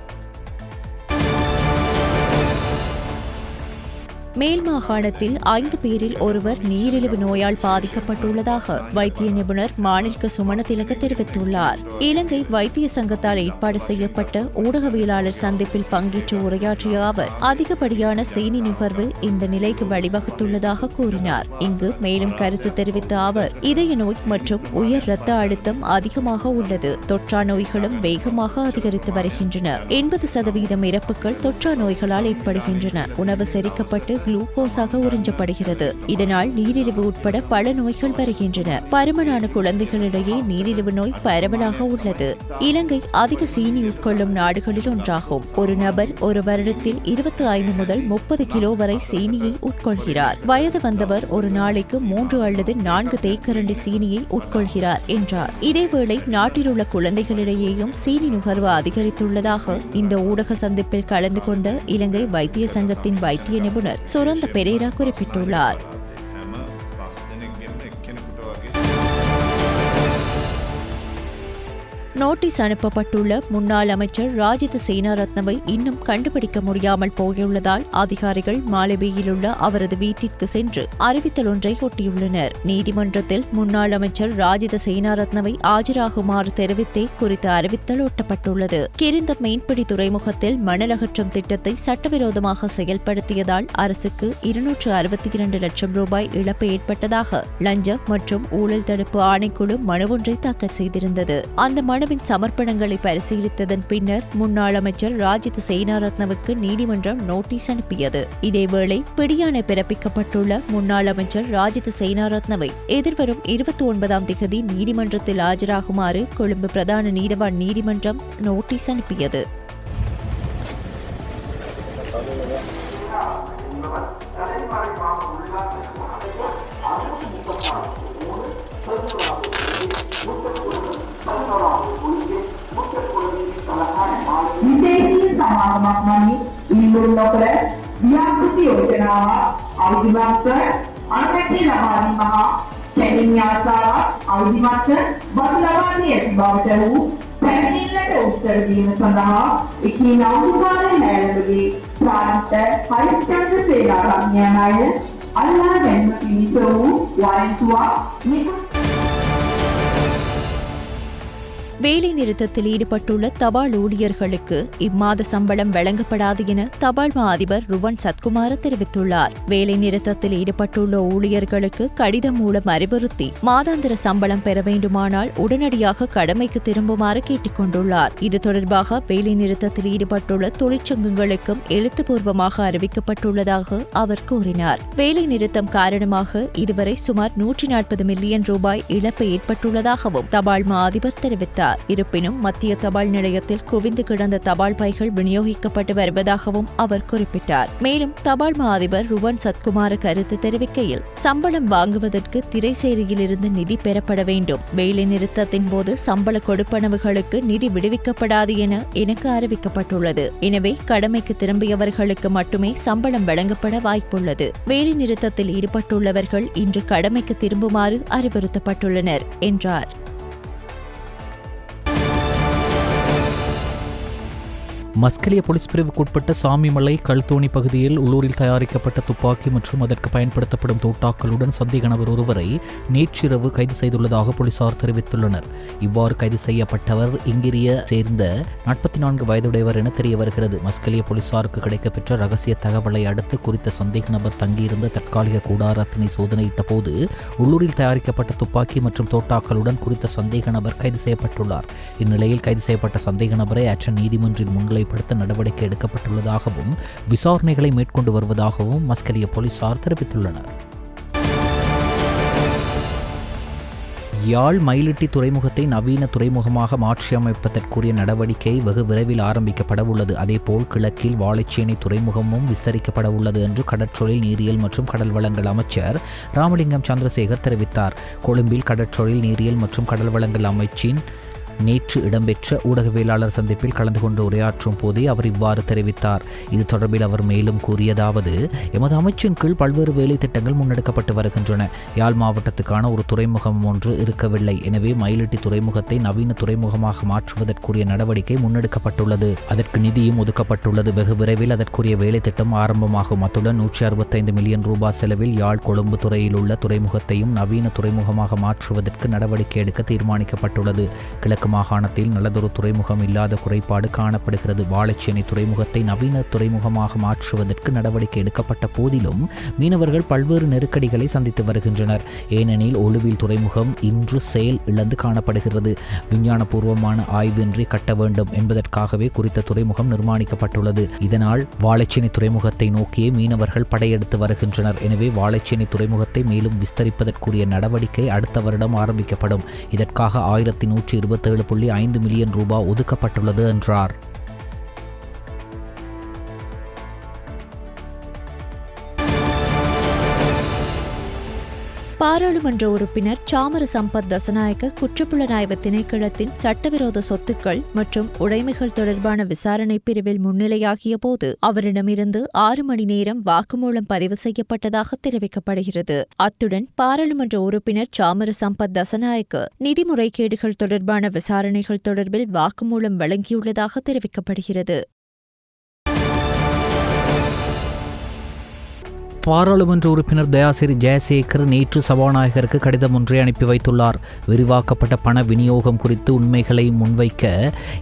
மேல் மாகாணத்தில் 5 பேரில் ஒருவர் நீரிழிவு நோயால் பாதிக்கப்பட்டுள்ளதாக வைத்திய நிபுணர் மாணிக்க சுமணதிலக தெரிவித்துள்ளார். இலங்கை வைத்திய சங்கத்தால் ஏற்பாடு செய்யப்பட்ட ஊடகவியலாளர் சந்திப்பில் பங்கேற்று உரையாற்றிய அவர் அதிகப்படியான சீனி நுகர்வு இந்த நிலைக்கு வழிவகுத்துள்ளதாக கூறினார். இங்கு மேலும் கருத்து தெரிவித்த அவர் இதய நோய் மற்றும் உயர் இரத்த அழுத்தம் அதிகமாக உள்ளது. தொற்றா நோய்களும் வேகமாக அதிகரித்து வருகின்றன. 80% இறப்புகள் தொற்றா நோய்களால் ஏற்படுகின்றன. உணவு செரிக்கப்பட்டு குளுக்கோஸாக உறிஞ்சப்படுகிறது. இதனால் நீரிழிவு உட்பட பல நோய்கள் வருகின்றன. பருமனான குழந்தைகளிடையே நீரிழிவு நோய் பரவலாக உள்ளது. இலங்கை அதிக சீனி உட்கொள்ளும் நாடுகளில் ஒன்றாகும். ஒரு நபர் ஒரு வருடத்தில் 25 முதல் 30 கிலோ வரை சீனியை உட்கொள்கிறார். வயது வந்தவர் ஒரு நாளைக்கு 3 அல்லது 4 தேக்கரண்டி சீனியை உட்கொள்கிறார் என்றார். இதேவேளை நாட்டில் உள்ள குழந்தைகளிடையேயும் சீனி நுகர்வு அதிகரித்துள்ளதாக இந்த ஊடக சந்திப்பில் கலந்து கொண்ட இலங்கை வைத்திய சங்கத்தின் வைத்திய நிபுணர் சுரந்த பெரேரா குறிப்பிட்டுள்ளார். நோட்டீஸ் அனுப்பப்பட்டுள்ள முன்னாள் அமைச்சர் ராஜித சேனாரத்னவை இன்னும் கண்டுபிடிக்க முடியாமல் போயுள்ளதால் அதிகாரிகள் மாலபேயில் உள்ள அவரது வீட்டிற்கு சென்று அறிவித்தல் ஒன்றை ஒட்டியுள்ளனர். நீதிமன்றத்தில் முன்னாள் அமைச்சர் ராஜித சேனாரத்னவை ஆஜராகுமாறு தெரிவித்தே குறித்த அறிவித்தல் ஒட்டப்பட்டுள்ளது. கிரிந்த மீன்பிடி துறைமுகத்தில் மணல் அகற்றும் திட்டத்தை சட்டவிரோதமாக செயல்படுத்தியதால் அரசுக்கு 262 லட்சம் ரூபாய் இழப்பு ஏற்பட்டதாக லஞ்ச மற்றும் ஊழல் தடுப்பு ஆணைக்குழு மனு ஒன்றை தாக்கல் செய்திருந்தது. அந்த மனுவின் சமர்ப்பணங்களை பரிசீலித்ததன் பின்னர் முன்னாள் அமைச்சர் ராஜித சேனாரத்னவுக்கு நீதிமன்றம் நோட்டீஸ் அனுப்பியது. இதேவேளை பிடியாணை பிறப்பிக்கப்பட்டுள்ள முன்னாள் அமைச்சர் ராஜித சேனாரத்னவை எதிர்வரும் 29ஆம் திகதி நீதிமன்றத்தில் ஆஜராகுமாறு கொழும்பு பிரதான நீதவான் நீதிமன்றம் நோட்டீஸ் அனுப்பியது. විදේශීය සමාගමක් වන්නේ ඉල්ලුම් නොකර ව්‍යාපෘති යෝජනාවක් අවිධිමත්ව අනුමැතිය ලබා දීම හා කැලින් යාත්‍රාවක් අවදිමත්ව බදු ලබා දී ඇති බවට වූ පැමිණිල්ලට උත්තර දීම සඳහා එකී නෞකාර හැරඹගේ ප්‍රාන්ත හයිස්කන්ධ සේනාරත්නයන් අය අල්ලා ගැනීම පිණිස වූ වාරන්තුවක් නිකුත් வேலை நிறுத்தத்தில் ஈடுபட்டுள்ள தபால் ஊழியர்களுக்கு இம்மாத சம்பளம் வழங்கப்படாது என தபால் மா அதிபர் ருவன் சத்குமார தெரிவித்துள்ளார். வேலை நிறுத்தத்தில் ஈடுபட்டுள்ள ஊழியர்களுக்கு கடிதம் மூலம் அறிவுறுத்தி மாதாந்திர சம்பளம் பெற வேண்டுமானால் உடனடியாக கடமைக்கு திரும்புமாறு கேட்டுக் கொண்டுள்ளார். இது தொடர்பாக வேலை நிறுத்தத்தில் ஈடுபட்டுள்ள தொழிற்சங்கங்களுக்கும் எழுத்துப்பூர்வமாக அறிவிக்கப்பட்டுள்ளதாக அவர் கூறினார். வேலை நிறுத்தம் காரணமாக இதுவரை சுமார் 140 மில்லியன் ரூபாய் இழப்பு ஏற்பட்டுள்ளதாகவும் தபால் மா அதிபர் தெரிவித்தார். இருப்பினும் மத்திய தபால் நிலையத்தில் குவிந்து கிடந்த தபால் பைகள் விநியோகிக்கப்பட்டு வருவதாகவும் அவர் குறிப்பிட்டார். மேலும் தபால் மா அதிபர் ருவன் சத்குமார கருத்து தெரிவிக்கையில், சம்பளம் வாங்குவதற்கு திரைசேரியிலிருந்து நிதி பெறப்பட வேண்டும். வேலை நிறுத்தத்தின் போது சம்பள கொடுப்பனவுகளுக்கு நிதி விடுவிக்கப்படாது என எனக்கு அறிவிக்கப்பட்டுள்ளது. எனவே கடமைக்கு திரும்பியவர்களுக்கு மட்டுமே சம்பளம் வழங்கப்பட வாய்ப்புள்ளது. வேலை நிறுத்தத்தில் ஈடுபட்டுள்ளவர்கள் இன்று கடமைக்கு திரும்புமாறு அறிவுறுத்தப்பட்டுள்ளனர் என்றார். மஸ்கலிய போலீஸ் பிரிவுக்குட்பட்ட சாமிமலை கல்தோணி பகுதியில் உள்ளூரில் தயாரிக்கப்பட்ட துப்பாக்கி மற்றும் அதற்கு பயன்படுத்தப்படும் தோட்டாக்களுடன் சந்தேக நபர் ஒருவரை நேற்றிரவு கைது செய்துள்ளதாக போலீசார் தெரிவித்துள்ளனர். இவ்வாறு கைது செய்யப்பட்டவர் இங்கிரிய சேர்ந்த 44 வயதுடையவர் என தெரிய வருகிறது. மஸ்கலிய போலீசாருக்கு கிடைக்கப்பெற்ற ரகசிய தகவலை அடுத்து குறித்த சந்தேக நபர் தங்கியிருந்த தற்காலிக கூடாரத்தினை சோதனையிட்ட போது உள்ளூரில் தயாரிக்கப்பட்ட துப்பாக்கி மற்றும் தோட்டாக்களுடன் குறித்த சந்தேக நபர் கைது செய்யப்பட்டுள்ளார். இந்நிலையில் கைது செய்யப்பட்ட சந்தேக நபரை ஆக்ஷன் நீதிமன்றில் முன்னிலை படுத்த நடவடிக்கை எடுக்கப்பட்டுள்ளதாகவும் விசாரணைகளை மேற்கொண்டு வருவதாகவும் மஸ்கலிய போலீசார் தெரிவித்துள்ளனர். யாழ் மயிலிட்டி துறைமுகத்தை நவீன துறைமுகமாக மாற்றியமைப்பதற்குரிய நடவடிக்கை வெகு விரைவில் ஆரம்பிக்கப்பட உள்ளது. அதேபோல் கிழக்கில் வாழைச்சேனை துறைமுகமும் விஸ்தரிக்கப்பட உள்ளது என்று கடற்றொழில் நீரியல் மற்றும் கடல் வளங்கள் அமைச்சர் ராமலிங்கம் சந்திரசேகர் தெரிவித்தார். கொழும்பில் கடற்றொழில் நீரியல் மற்றும் கடல் வளங்கள் அமைச்சின் நேற்று இடம்பெற்ற ஊடகவியலாளர் சந்திப்பில் கலந்து கொண்டு உரையாற்றும் போதே அவர் இவ்வாறு தெரிவித்தார். இது தொடர்பில் அவர் மேலும் கூறியதாவது, எமது அமைச்சின் கீழ் பல்வேறு வேலை திட்டங்கள் முன்னெடுக்கப்பட்டு வருகின்றன. யாழ் மாவட்டத்துக்கான ஒரு துறைமுகம் ஒன்று இருக்கவில்லை. எனவே மயிலிட்டி துறைமுகத்தை நவீன துறைமுகமாக மாற்றுவதற்குரிய நடவடிக்கை முன்னெடுக்கப்பட்டுள்ளது. அதற்கு நிதியும் ஒதுக்கப்பட்டுள்ளது. வெகு விரைவில் அதற்குரிய வேலை திட்டம் ஆரம்பமாகும். அத்துடன் 165 மில்லியன் ரூபாய் செலவில் யாழ் கொழும்பு துறையில் உள்ள துறைமுகத்தையும் நவீன துறைமுகமாக மாற்றுவதற்கு நடவடிக்கை எடுக்க தீர்மானிக்கப்பட்டுள்ளது. கிழக்கு மாகாணத்தில் நல்லதொரு துறைமுகம் இல்லாத குறைபாடு காணப்படுகிறது. வாழைச்சேனை துறைமுகத்தை நவீன துறைமுகமாக மாற்றுவதற்கு நடவடிக்கை எடுக்கப்பட்ட போதிலும் மீனவர்கள் பல்வேறு நெருக்கடிகளை சந்தித்து வருகின்றனர். ஏனெனில் ஒழுவில் துறைமுகம் இன்று செயல் இழந்து காணப்படுகிறது. விஞ்ஞானபூர்வமான ஆய்வின்றி கட்ட வேண்டும் என்பதற்காகவே குறித்த துறைமுகம் நிர்மாணிக்கப்பட்டுள்ளது. இதனால் வாழைச்சேனை துறைமுகத்தை நோக்கியே மீனவர்கள் படையெடுத்து வருகின்றனர். எனவே வாழைச்சேனை துறைமுகத்தை மேலும் விஸ்தரிப்பதற்குரிய நடவடிக்கை அடுத்த வருடம் ஆரம்பிக்கப்படும். இதற்காக 1127.5 மில்லியன் ரூபாய் ஒதுக்கப்பட்டுள்ளது என்றார். பாராளுமன்ற உறுப்பினர் சாமர சம்பத் தசநாயக்க குற்றப்புலனாய்வு திணைக்களத்தின் சட்டவிரோத சொத்துக்கள் மற்றும் உடைமைகள் தொடர்பான விசாரணை பிரிவில் முன்னிலையாகிய போது அவரிடமிருந்து 6 மணி நேரம் வாக்குமூலம் பதிவு செய்யப்பட்டதாக தெரிவிக்கப்படுகிறது. அத்துடன் பாராளுமன்ற உறுப்பினர் சாமர சம்பத் தசநாயக்க நிதி முறைகேடுகள் தொடர்பான விசாரணைகள் தொடர்பில் வாக்குமூலம் வழங்கியுள்ளதாக தெரிவிக்கப்படுகிறது. பாராளுமன்ற உறுப்பினர் தயாசிறி ஜெயசேகர் நேற்று சபாநாயகருக்கு கடிதம் ஒன்றை அனுப்பி வைத்துள்ளார். விரிவாக்கப்பட்ட பண விநியோகம் குறித்து உண்மைகளை முன்வைக்க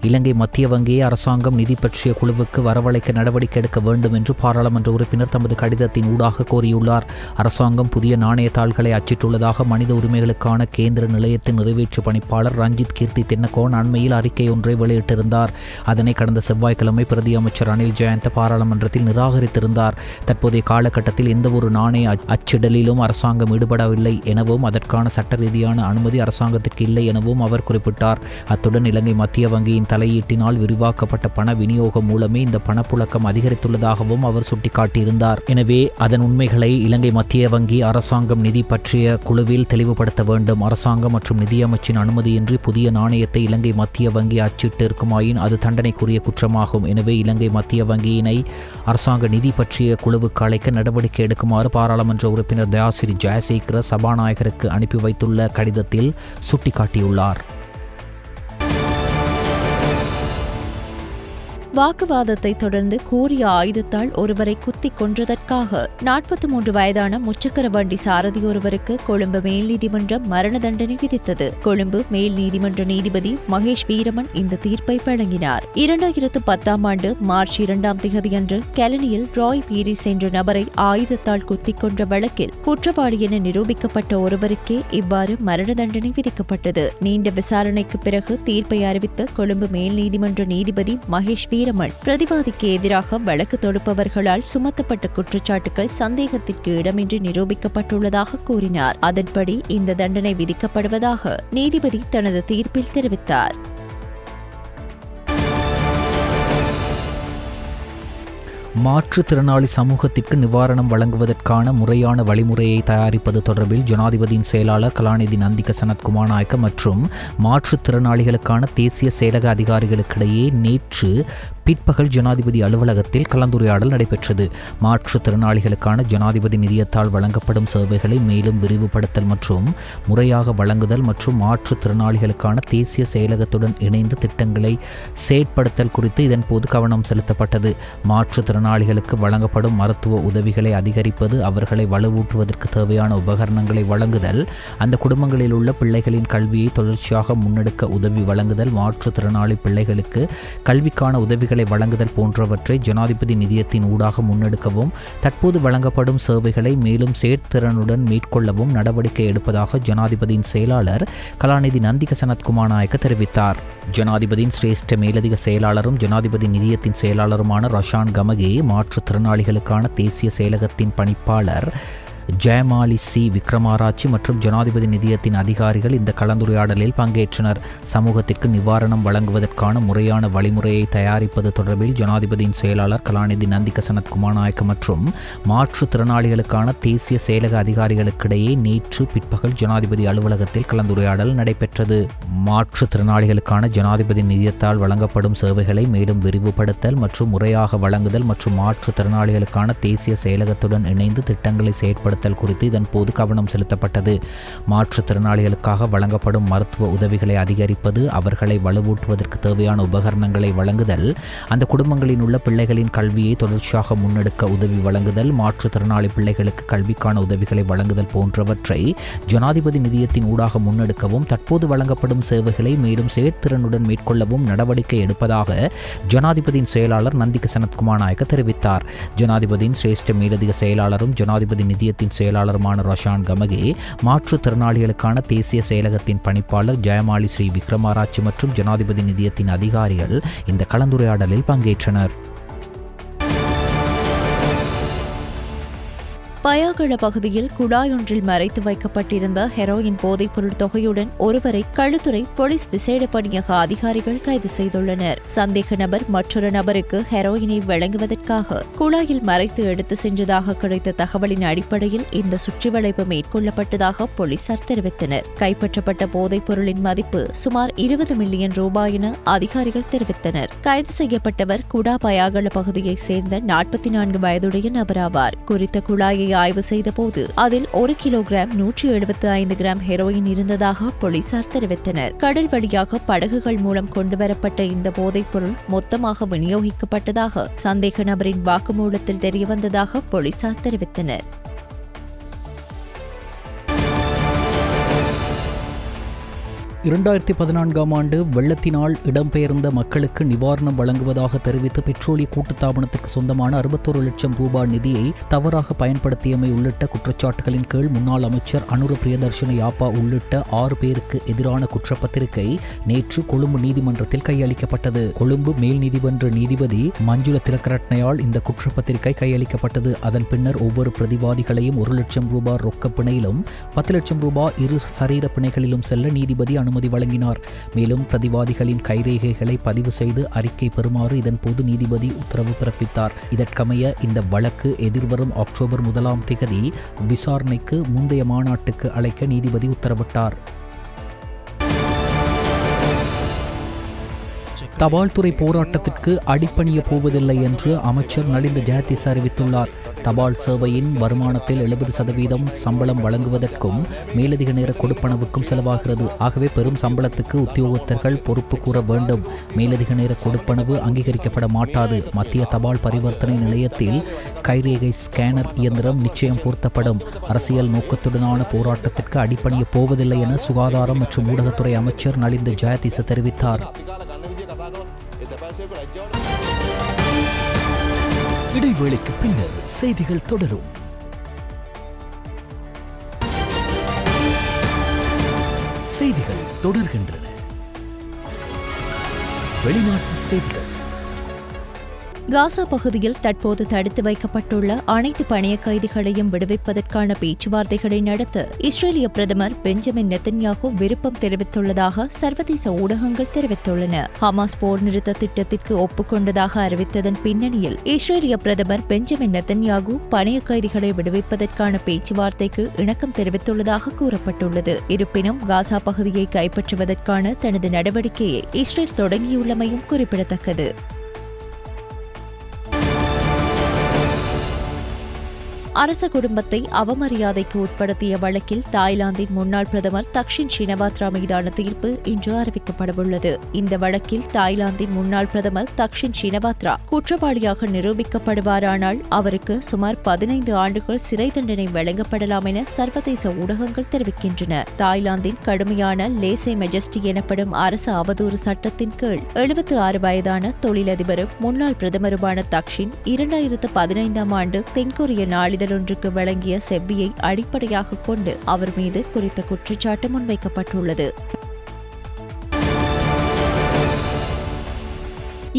இலங்கை மத்திய வங்கியை அரசாங்கம் நிதி பற்றிய குழுவுக்கு வரவழைக்க நடவடிக்கை எடுக்க வேண்டும் என்று பாராளுமன்ற உறுப்பினர் தமது கடிதத்தின் ஊடாக கோரியுள்ளார். அரசாங்கம் புதிய நாணயத்தாள்களை அச்சிட்டுள்ளதாக மனித உரிமைகளுக்கான கேந்திர நிலையத்தின் நிறைவேற்று பணிப்பாளர் ரஞ்சித் கீர்த்தி தென்னகோன் அண்மையில் அறிக்கை ஒன்றை வெளியிட்டிருந்தார். அதனை கடந்த செவ்வாய்க்கிழமை பிரதி அமைச்சர் அனில் ஜெயந்த பாராளுமன்றத்தில் நிராகரித்திருந்தார். தற்போதைய காலகட்டத்தில் எந்தவொரு நாணய அச்சிடலிலும் அரசாங்கம் ஈடுபடவில்லை எனவும் அதற்கான சட்ட ரீதியான அனுமதி அரசாங்கத்திற்கு இல்லை எனவும் அவர் குறிப்பிட்டார். அத்துடன் இலங்கை மத்திய வங்கியின் தலையீட்டினால் விரிவாக்கப்பட்ட பண விநியோகம் மூலமே இந்த பணப்புழக்கம் அதிகரித்துள்ளதாகவும் அவர் சுட்டிக்காட்டியிருந்தார். எனவே அதன் உண்மைகளை இலங்கை மத்திய வங்கி அரசாங்கம் நிதி பற்றிய குழுவில் தெளிவுபடுத்த வேண்டும். அரசாங்கம் மற்றும் நிதியமைச்சின் அனுமதியின்றி புதிய நாணயத்தை இலங்கை மத்திய வங்கி அச்சிட்டு இருக்குமாயின் அது தண்டனைக்குரிய குற்றமாகும். எனவே இலங்கை மத்திய வங்கியினை அரசாங்க நிதி பற்றிய குழுவுக்கு அழைக்க நடவடிக்கை நடவடிக்கை எடுக்குமாறு பாராளுமன்ற உறுப்பினர் தயாசிறி ஜெயசேகர சபாநாயகருக்கு அனுப்பி வைத்துள்ள கடிதத்தில் சுட்டிக்காட்டியுள்ளார். வாக்குவாதத்தை தொடர்ந்து கூறிய ஆயுதத்தால் ஒருவரை குத்திக் கொன்றதற்காக 43 வயதான முச்சக்கர வண்டி சாரதி ஒருவருக்கு கொழும்பு மேல் நீதிமன்றம் மரண தண்டனை விதித்தது. கொழும்பு மேல் நீதிமன்ற நீதிபதி மகேஷ் வீரமன் இந்த தீர்ப்பை வழங்கினார். 2010 ஆண்டு மார்ச் 2ஆம் தேதியன்று கெலனியில் ராய் பீரிஸ் என்ற நபரை ஆயுதத்தால் குத்திக் கொன்ற வழக்கில் குற்றவாளி என நிரூபிக்கப்பட்ட ஒருவருக்கே இவ்வாறு மரண தண்டனை விதிக்கப்பட்டது. நீண்ட விசாரணைக்கு பிறகு தீர்ப்பை அறிவித்த கொழும்பு மேல் நீதிமன்ற நீதிபதி மகேஷ் வீரமன் பிரதிவாதிக்கு எதிராக வழக்கு தொடுப்பவர்களால் சுமத்தப்பட்ட குற்றச்சாட்டுகள் சந்தேகத்திற்கு இடமின்றி நிரூபிக்கப்பட்டுள்ளதாக கூறினார். அதன்படி இந்த தண்டனை விதிக்கப்படுவதாக நீதிபதி தனது தீர்ப்பில் தெரிவித்தார். மாற்றுத்திறனாளி சமூகத்திற்கு நிவாரணம் வழங்குவதற்கான முறையான வழிமுறையை தயாரிப்பது தொடர்பில் ஜனாதிபதியின் செயலாளர் கலாநிதி நந்திக சனத்குமார் மற்றும் மாற்றுத்திறனாளிகளுக்கான தேசிய செயலக அதிகாரிகளுக்கிடையே நேற்று பிற்பகல் ஜனாதிபதி அலுவலகத்தில் கலந்துரையாடல் நடைபெற்றது. மாற்றுத்திறனாளிகளுக்கான ஜனாதிபதி நிதியத்தால் வழங்கப்படும் சேவைகளை மேலும் விரிவுபடுத்தல் மற்றும் முறையாக வழங்குதல் மற்றும் மாற்றுத்திறனாளிகளுக்கான தேசிய செயலகத்துடன் இணைந்து திட்டங்களை செயற்படுத்தல் குறித்து இதன்போது கவனம் செலுத்தப்பட்டது. மாற்றுத்திறனாளிகளுக்கு வழங்கப்படும் மருத்துவ உதவிகளை அதிகரிப்பது, அவர்களை வலுவூட்டுவதற்கு தேவையான உபகரணங்களை வழங்குதல், அந்த குடும்பங்களில் உள்ள பிள்ளைகளின் கல்வியை தொடர்ச்சியாக முன்னெடுக்க உதவி வழங்குதல், மாற்றுத்திறனாளி பிள்ளைகளுக்கு கல்விக்கான உதவிகளை வழங்குதல் போன்றவற்றை ஜனாதிபதி நிதியத்தின் ஊடாக முன்னெடுக்கவும் தற்போது வழங்கப்படும் சேவைகளை மேலும் செயற்திறனுடன் மேற்கொள்ளவும் நடவடிக்கை எடுப்பதாக ஜனாதிபதியின் செயலாளர் கலாநிதி நந்திக சனத்குமார் தெரிவித்தார். ஜனாதிபதியின் சிரேஷ்ட மேலதிக செயலாளரும் ஜனாதிபதி நிதியத்தின் செயலாளருமான ரஷான் கமகே, மாற்றுத்திறனாளிகளுக்கான தேசிய செயலகத்தின் பணிப்பாளர் ஜெயமாலி சி விக்ரமாராட்சி மற்றும் ஜனாதிபதி நிதியத்தின் அதிகாரிகள் இந்த கலந்துரையாடலில் பங்கேற்றனர். சமூகத்திற்கு நிவாரணம் வழங்குவதற்கான முறையான வழிமுறையை தயாரிப்பது தொடர்பில் ஜனாதிபதியின் செயலாளர் கலாநிதி நந்திக சனத்குமார் மற்றும் மாற்றுத்திறனாளிகளுக்கான தேசிய செயலக அதிகாரிகளுக்கிடையே நேற்று பிற்பகல் ஜனாதிபதி அலுவலகத்தில் கலந்துரையாடல் நடைபெற்றது. மாற்றுத்திறனாளிகளுக்கான ஜனாதிபதி நிதியத்தால் வழங்கப்படும் சேவைகளை மேலும் விரிவுபடுத்தல் மற்றும் முறையாக வழங்குதல் மற்றும் மாற்றுத்திறனாளிகளுக்கான தேசிய செயலகத்துடன் இணைந்து திட்டங்களை செயற்படுத்த குறித்து இதன் போது கவனம் செலுத்தப்பட்டது. மாற்றுத்திறனாளிகளுக்காக வழங்கப்படும் மருத்துவ உதவிகளை அதிகரிப்பது, அவர்களை வலுவூட்டுவதற்கு தேவையான உபகரணங்களை வழங்குதல், அந்த குடும்பங்களில் உள்ள பிள்ளைகளின் கல்வியை தொடர்ச்சியாக முன்னெடுக்க உதவி வழங்குதல், மாற்றுத்திறனாளி பிள்ளைகளுக்கு கல்விக்கான உதவிகளை வழங்குதல் போன்றவற்றை ஜனாதிபதி நிதியத்தின் ஊடாக முன்னெடுக்கவும் தற்போது வழங்கப்படும் சேவைகளை மேலும் செயற்திறனுடன் மேற்கொள்ளவும் நடவடிக்கை எடுப்பதாக ஜனாதிபதியின் செயலாளர் நந்திக சனத்குமார் தெரிவித்தார். ஜனாதிபதியின் சிரேஷ்ட மேலதிக செயலாளரும் ஜனாதிபதி நிதியத்தின் செயலாளருமான ரஷான் கமகே, மாற்றுத்திறனாளிகளுக்கான தேசிய செயலகத்தின் பணிப்பாளர் ஜெயமாலி ஸ்ரீ விக்ரமாராட்சி மற்றும் ஜனாதிபதி நிதியத்தின் அதிகாரிகள் இந்த கலந்துரையாடலில் பங்கேற்றனர். பயாகழ பகுதியில் குழாயொன்றில் மறைத்து வைக்கப்பட்டிருந்த ஹெரோயின் போதைப்பொருள் தொகையுடன் ஒருவரை களுத்துறை போலீஸ் விசேட பணியக அதிகாரிகள் கைது செய்துள்ளனர். சந்தேக நபர் மற்றொரு நபருக்கு ஹெரோயினை வழங்குவதற்காக குழாயில் மறைத்து எடுத்து சென்றதாக கிடைத்த தகவலின் அடிப்படையில் இந்த சுற்றிவளைப்பு மேற்கொள்ளப்பட்டதாக போலீசார் தெரிவித்தனர். கைப்பற்றப்பட்ட போதைப் பொருளின் மதிப்பு சுமார் 20 மில்லியன் ரூபாய் என அதிகாரிகள் தெரிவித்தனர். கைது செய்யப்பட்டவர் குடா பயாகழ பகுதியைச் சேர்ந்த 44 வயதுடைய நபராவார். குறித்த குழாயை ஆய்வு செய்த போது அதில் 1 கிலோகிராம் 175 கிராம் ஹெரோயின் இருந்ததாக போலீசார் தெரிவித்தனர். கடல் வழியாக படகுகள் மூலம் கொண்டுவரப்பட்ட இந்த போதைப் பொருள் மொத்தமாக விநியோகிக்கப்பட்டதாக சந்தேக நபரின் வாக்குமூலத்தில் தெரியவந்ததாக போலீசார் தெரிவித்தனர். 2014ஆம் ஆண்டு வெள்ளத்தினால் இடம்பெயர்ந்த மக்களுக்கு நிவாரணம் வழங்குவதாக தெரிவித்து பெட்ரோலிய கூட்டுத்தாபனத்துக்கு சொந்தமான 61 லட்சம் ரூபாய் நிதியை தவறாக பயன்படுத்தியமை உள்ளிட்ட குற்றச்சாட்டுகளின் கீழ் முன்னாள் அமைச்சர் அனுர பிரியதர்ஷன யாப்பா உள்ளிட்ட 6 பேருக்கு எதிரான குற்றப்பத்திரிகை நேற்று கொழும்பு நீதிமன்றத்தில் கையளிக்கப்பட்டது. கொழும்பு மேல் நீதிமன்ற நீதிபதி மஞ்சுள திலகரட்னையால் இந்த குற்றப்பத்திரிகை கையளிக்கப்பட்டது. அதன் பின்னர் ஒவ்வொரு பிரதிவாதிகளையும் 1 லட்சம் ரூபாய் ரொக்க பிணையிலும் 10 லட்சம் ரூபாய் இரு சரீர பிணைகளிலும் செல்ல நீதிபதி அனுமதி வழங்கினார். மேலும் பிரதிவாதிகளின் கைரேகைகளை பதிவு செய்து அறிக்கை பெறுமாறு இதன் போது நீதிபதி உத்தரவு பிறப்பித்தார். இதற்கமைய இந்த வழக்கு எதிர்வரும் அக்டோபர் 1ஆம் தேதி விசாரணைக்கு முந்தைய மாநாட்டுக்கு அழைக்க நீதிபதி உத்தரவிட்டார். தபால் துறை போராட்டத்திற்கு அடிபணிய போவதில்லை என்று அமைச்சர் நலிந்த ஜெயதிச அறிவித்துள்ளார். தபால் சேவையின் வருமானத்தில் 70% சம்பளம் வழங்குவதற்கும் மேலதிக நேர கொடுப்பனவுக்கும் செலவாகிறது. ஆகவே பெரும் சம்பளத்துக்கு உத்தியோகத்தர்கள் பொறுப்பு கூற வேண்டும். மேலதிக நேர கொடுப்பனவு அங்கீகரிக்கப்பட மாட்டாது. மத்திய தபால் பரிவர்த்தனை நிலையத்தில் கைரேகை ஸ்கேனர் இயந்திரம் நிச்சயம் பொருத்தப்படும். அரசியல் நோக்கத்துடனான போராட்டத்திற்கு அடிபணிய போவதில்லை என சுகாதாரம் மற்றும் ஊடகத்துறை அமைச்சர் நலிந்த ஜெயதிச தெரிவித்தார். இடைவேளைக்கு பின்னர் செய்திகள் தொடரும். செய்திகள் தொடர்கின்றன. வெளிநாட்டு செய்திகள். காசா பகுதியில் தற்போது தடுத்து வைக்கப்பட்டுள்ள அனைத்து பணைய கைதிகளையும் விடுவிப்பதற்கான பேச்சுவார்த்தைகளை நடத்த இஸ்ரேலிய பிரதமர் பெஞ்சமின் நெத்தன்யாகு விருப்பம் தெரிவித்துள்ளதாக சர்வதேச ஊடகங்கள் தெரிவித்துள்ளன. ஹமாஸ் போர் நிறுத்த திட்டத்திற்கு ஒப்புக்கொண்டதாக அறிவித்ததன் பின்னணியில் இஸ்ரேலிய பிரதமர் பெஞ்சமின் நெத்தன்யாகு பணைய கைதிகளை விடுவிப்பதற்கான பேச்சுவார்த்தைக்கு இணக்கம் தெரிவித்துள்ளதாக கூறப்பட்டுள்ளது. இருப்பினும் காசா பகுதியை கைப்பற்றுவதற்கான தனது நடவடிக்கையை இஸ்ரேல் தொடங்கியுள்ளமையும் குறிப்பிடத்தக்கது. அரச குடும்பத்தை அவமரியாதைக்கு உட்படுத்திய வழக்கில் தாய்லாந்தின் முன்னாள் பிரதமர் தக்ஷின் ஷினவாத்ரா மீதான தீர்ப்பு இன்று அறிவிக்கப்படவுள்ளது. இந்த வழக்கில் தாய்லாந்தின் முன்னாள் பிரதமர் தக்ஷின் ஷினவாத்ரா குற்றவாளியாக நிரூபிக்கப்படுவாரானால் அவருக்கு சுமார் 15 ஆண்டுகள் சிறை தண்டனை வழங்கப்படலாம் என சர்வதேச ஊடகங்கள் தெரிவிக்கின்றன. தாய்லாந்தின் கடுமையான லேசே மெஜஸ்டி எனப்படும் அரசு அவதூறு சட்டத்தின் கீழ் 76 வயதான தொழிலதிபரும் முன்னாள் பிரதமருமான தக்ஷின் 2015ஆம் ஆண்டு தென்கொரிய நாளிதழ் ஒன்றுக்கு வழங்கிய செவ்வியை அடிப்படையாக கொண்டு அவர் மீது குறித்த குற்றச்சாட்டு முன்வைக்கப்பட்டுள்ளது.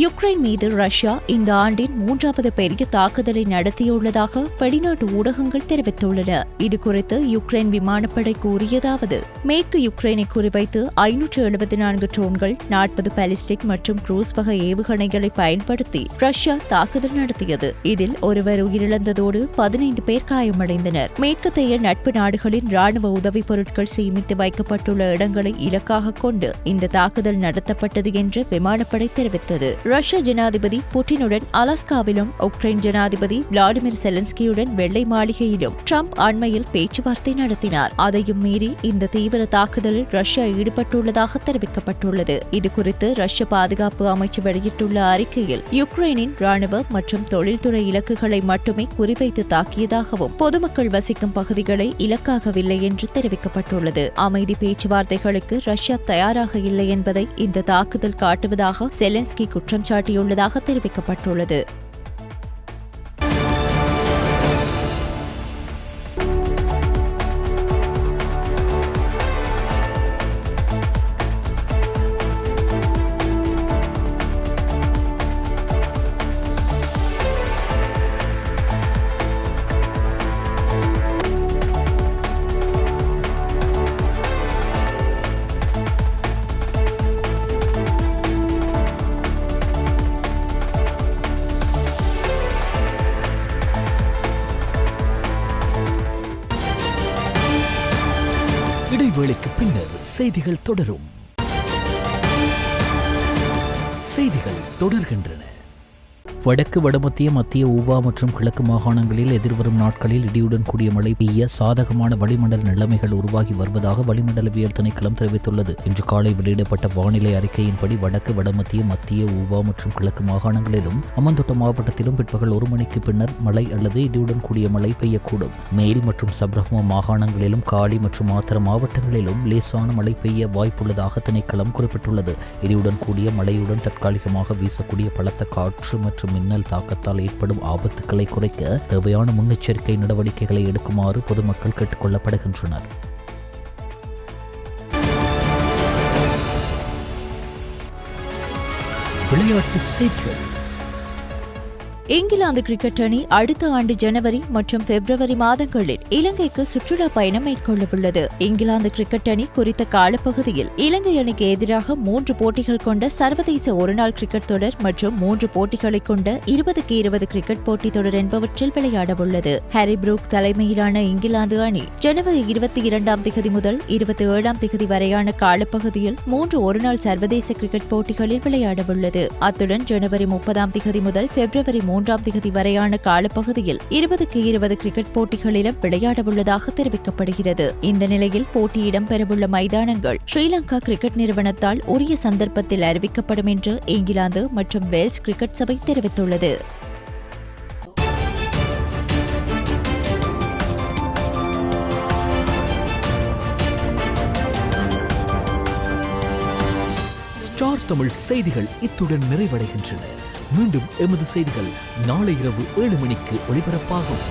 யுக்ரைன் மீது ரஷ்யா இந்த ஆண்டின் 3வது பெரிய தாக்குதலை நடத்தியுள்ளதாக வெளிநாட்டு ஊடகங்கள் தெரிவித்துள்ளன. இதுகுறித்து யுக்ரைன் விமானப்படை கூறியதாவது: மேற்கு யுக்ரைனை குறிவைத்து 574 ட்ரோன்கள், 40 பாலிஸ்டிக் மற்றும் குரூஸ் வகை ஏவுகணைகளை பயன்படுத்தி ரஷ்யா தாக்குதல் நடத்தியது. இதில் ஒருவர் உயிரிழந்ததோடு 15 பேர் காயமடைந்தனர். மேற்கத்தைய நட்பு நாடுகளின் ராணுவ உதவி பொருட்கள் சேமித்து வைக்கப்பட்டுள்ள இடங்களை இலக்காக கொண்டு இந்த தாக்குதல் நடத்தப்பட்டது என்று விமானப்படை தெரிவித்தது. ரஷ்ய ஜனாதிபதி புட்டினுடன் அலாஸ்காவிலும், உக்ரைன் ஜனாதிபதி விளாடிமிர் செலன்ஸ்கியுடன் வெள்ளை மாளிகையிலும் ட்ரம்ப் அண்மையில் பேச்சுவார்த்தை நடத்தினார். அதையும் மீறி இந்த தீவிர தாக்குதலில் ரஷ்யா ஈடுபட்டுள்ளதாக தெரிவிக்கப்பட்டுள்ளது. இதுகுறித்து ரஷ்ய பாதுகாப்பு அமைச்சு வெளியிட்டுள்ள அறிக்கையில் யுக்ரைனின் ராணுவ மற்றும் தொழில்துறை இலக்குகளை மட்டுமே குறிவைத்து தாக்கியதாகவும் பொதுமக்கள் வசிக்கும் பகுதிகளை இலக்காகவில்லை என்று தெரிவிக்கப்பட்டுள்ளது. அமைதி பேச்சுவார்த்தைகளுக்கு ரஷ்யா தயாராக இல்லை என்பதை இந்த தாக்குதல் காட்டுவதாக செலன்ஸ்கி குற்றம் சாட்டியுள்ளதாக தெரிவிக்கப்பட்டுள்ளது. இடைவேளைக்கு பின்னர் செய்திகள் தொடரும். செய்திகள் தொடர்கின்றன. வடக்கு, வடமத்திய, மத்திய, ஊவா மற்றும் கிழக்கு மாகாணங்களில் எதிர்வரும் நாட்களில் இடியுடன் கூடிய மழை பெய்ய சாதகமான வளிமண்டல நிலைமைகள் உருவாகி வருவதாக வளிமண்டலவியல் திணைக்களம் தெரிவித்துள்ளது. இன்று காலை வெளியிடப்பட்ட வானிலை அறிக்கையின்படி வடக்கு, வடமத்திய, மத்திய, ஊவா மற்றும் கிழக்கு மாகாணங்களிலும் அமந்தோட்ட மாவட்டத்திலும் பிற்பகல் 1 மணிக்கு பின்னர் மழை அல்லது இடியுடன் கூடிய மழை பெய்யக்கூடும். மேல் மற்றும் சப்ரஹ்மா மாகாணங்களிலும் காலி மற்றும் ஆத்தர மாவட்டங்களிலும் லேசான மழை பெய்ய வாய்ப்புள்ளதாக திணைக்களம் குறிப்பிட்டுள்ளது. இடியுடன் கூடிய மழையுடன் தற்காலிகமாக வீசக்கூடிய பலத்த காற்று மற்றும் மின்னல் தாக்கத்தால் ஏற்படும் ஆபத்துக்களை குறைக்க தேவையான முன்னெச்சரிக்கை நடவடிக்கைகளை எடுக்குமாறு பொதுமக்கள் கேட்டுக் கொள்ளப்படுகின்றனர். விளையாட்டு செய்திகள். இங்கிலாந்து கிரிக்கெட் அணி அடுத்த ஆண்டு ஜனவரி மற்றும் பிப்ரவரி மாதங்களில் இலங்கைக்கு சுற்றுலா பயணம் மேற்கொள்ளவுள்ளது. இங்கிலாந்து கிரிக்கெட் அணி குறித்த காலப்பகுதியில் இலங்கை அணிக்கு எதிராக 3 போட்டிகள் கொண்ட சர்வதேச ஒருநாள் கிரிக்கெட் தொடர் மற்றும் 3 போட்டிகளை கொண்ட 20-20 கிரிக்கெட் போட்டித் தொடர் என்பவற்றில் விளையாடவுள்ளது. ஹாரி புரூக் தலைமையிலான இங்கிலாந்து அணி ஜனவரி 22ஆம் தேதி முதல் 27ஆம் தேதி வரையான காலப்பகுதியில் 3 ஒருநாள் சர்வதேச கிரிக்கெட் போட்டிகளில் விளையாடவுள்ளது. அத்துடன் ஜனவரி 30ஆம் தேதி முதல் பிப்ரவரி 3ஆம் தேதி வரையான காலப்பகுதியில் 20-20 கிரிக்கெட் போட்டிகளிலும் விளையாடவுள்ளதாக தெரிவிக்கப்படுகிறது. இந்த நிலையில் போட்டி இடம்பெறவுள்ள மைதானங்கள் ஸ்ரீலங்கா கிரிக்கெட் நிறுவனத்தால் உரிய சந்தர்ப்பத்தில் அறிவிக்கப்படும் என்று இங்கிலாந்து மற்றும் வேல்ஸ் கிரிக்கெட் சபை தெரிவித்துள்ளது. ஸ்டார் தமிழ் செய்திகள் இத்துடன் நிறைவடைகின்றன. மீண்டும் எமது செய்திகள் நாளை இரவு 7 மணிக்கு ஒளிபரப்பாகும்.